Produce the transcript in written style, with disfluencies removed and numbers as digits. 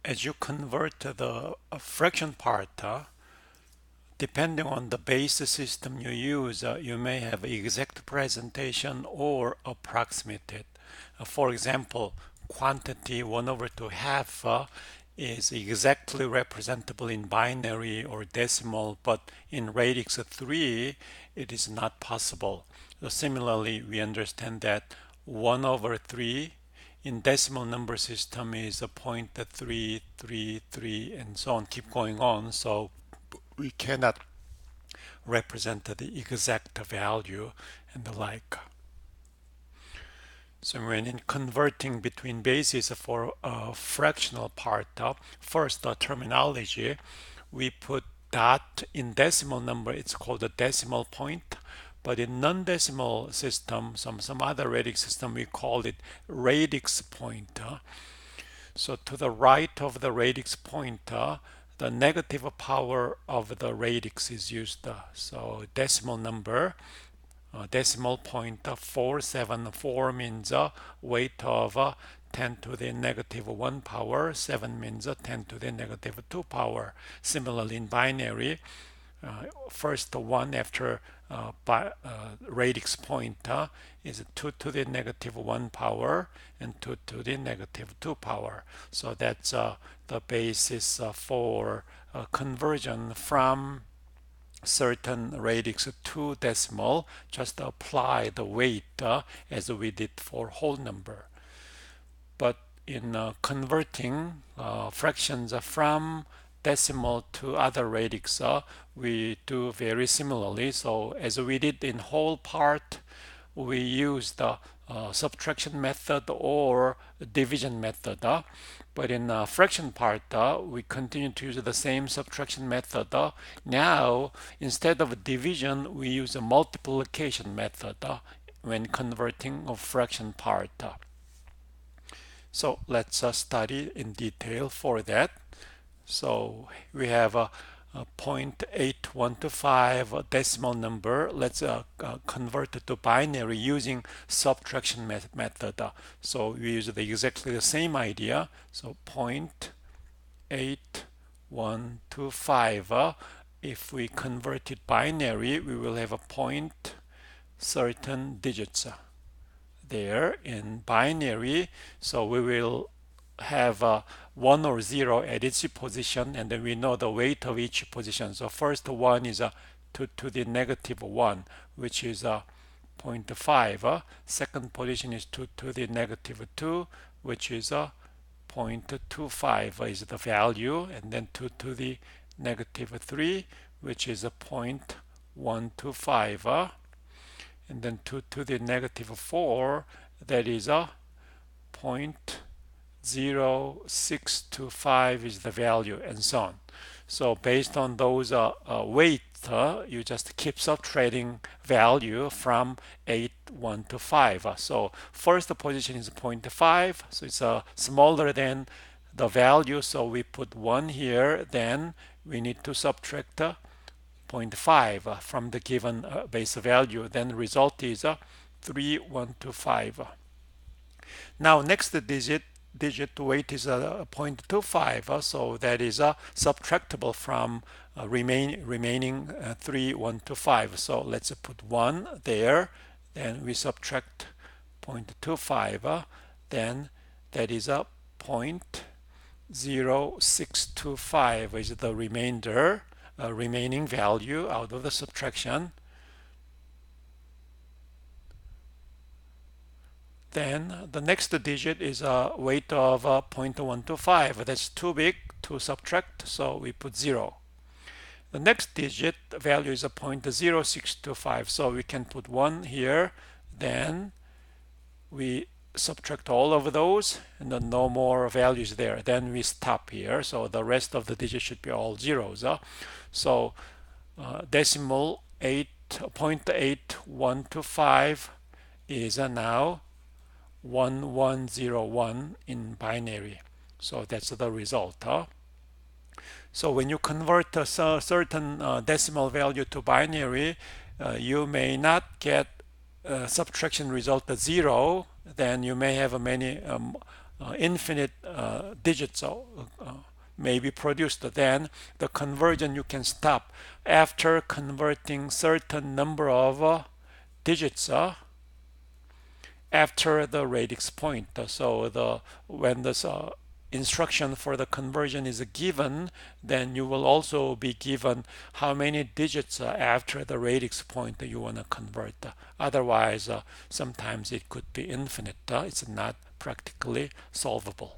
as you convert the fraction part, depending on the base system you use, you may have exact presentation or approximated. For example, quantity 1 over 2 half is exactly representable in binary or decimal, but in radix 3, it is not possible. So similarly, we understand that 1 over 3 in decimal number system is a 0.333 and so on, keep going on. So we cannot represent the exact value and the like. So when in converting between bases for a fractional part, first the terminology, we put dot in decimal number, it's called a decimal point. But in non-decimal system, some other radix system, we call it radix point. So to the right of the radix pointer, the negative power of the radix is used. So decimal number, decimal point 474 means weight of 10 to the negative 1 power. 7 means 10 to the negative 2 power. Similarly, in binary, first one after radix point is 2 to the negative 1 power and 2 to the negative 2 power. So that's the basis for conversion from certain radix to decimal. Just apply the weight as we did for whole number. But in converting fractions from decimal to other radix, we do very similarly. So as we did in whole part, we use the subtraction method or division method. But in fraction part, we continue to use the same subtraction method. Now, instead of division, we use a multiplication method when converting a fraction part. So let's study in detail for that. So we have a 0.8125 decimal number. Let's convert it to binary using subtraction method. So we use exactly the same idea. So 0.8125. If we convert it binary, we will have a point certain digits there in binary. So we will have 1 or 0 at each position, and then we know the weight of each position. So first one is 2 to the negative 1, which is 0.5. Second position is 2 to the negative 2, which is 0.25 is the value, and then 2 to the negative 3, which is 0.125, and then 2 to the negative 4, that is 0.0625 is the value, and so on. So based on those weight, you just keep subtracting value from 8, 1 to 5. So first position is 0.5, so it's smaller than the value, so we put 1 here. Then we need to subtract 0.5 from the given base value. Then the result is 3, 1 to 5. Now next digit weight is 0.25, so that is subtractable from remaining 3, 1 to 5. So let's put 1 there, then we subtract 0.25, then that is 0.0625 is the remaining value out of the subtraction. Then the next digit is a weight of 0.125. That's too big to subtract, so we put 0. The next digit value is a 0.0625, so we can put 1 here. Then we subtract all of those, and then no more values there. Then we stop here, so the rest of the digits should be all zeros. So decimal 0.8125 is now 1101 in binary. So that's the result. So when you convert a certain decimal value to binary, you may not get subtraction result 0. Then you may have many infinite digits may be produced, then the conversion you can stop after converting certain number of digits after the radix point. So when this instruction for the conversion is given, then you will also be given how many digits after the radix point that you want to convert. Otherwise, sometimes it could be infinite. It's not practically solvable.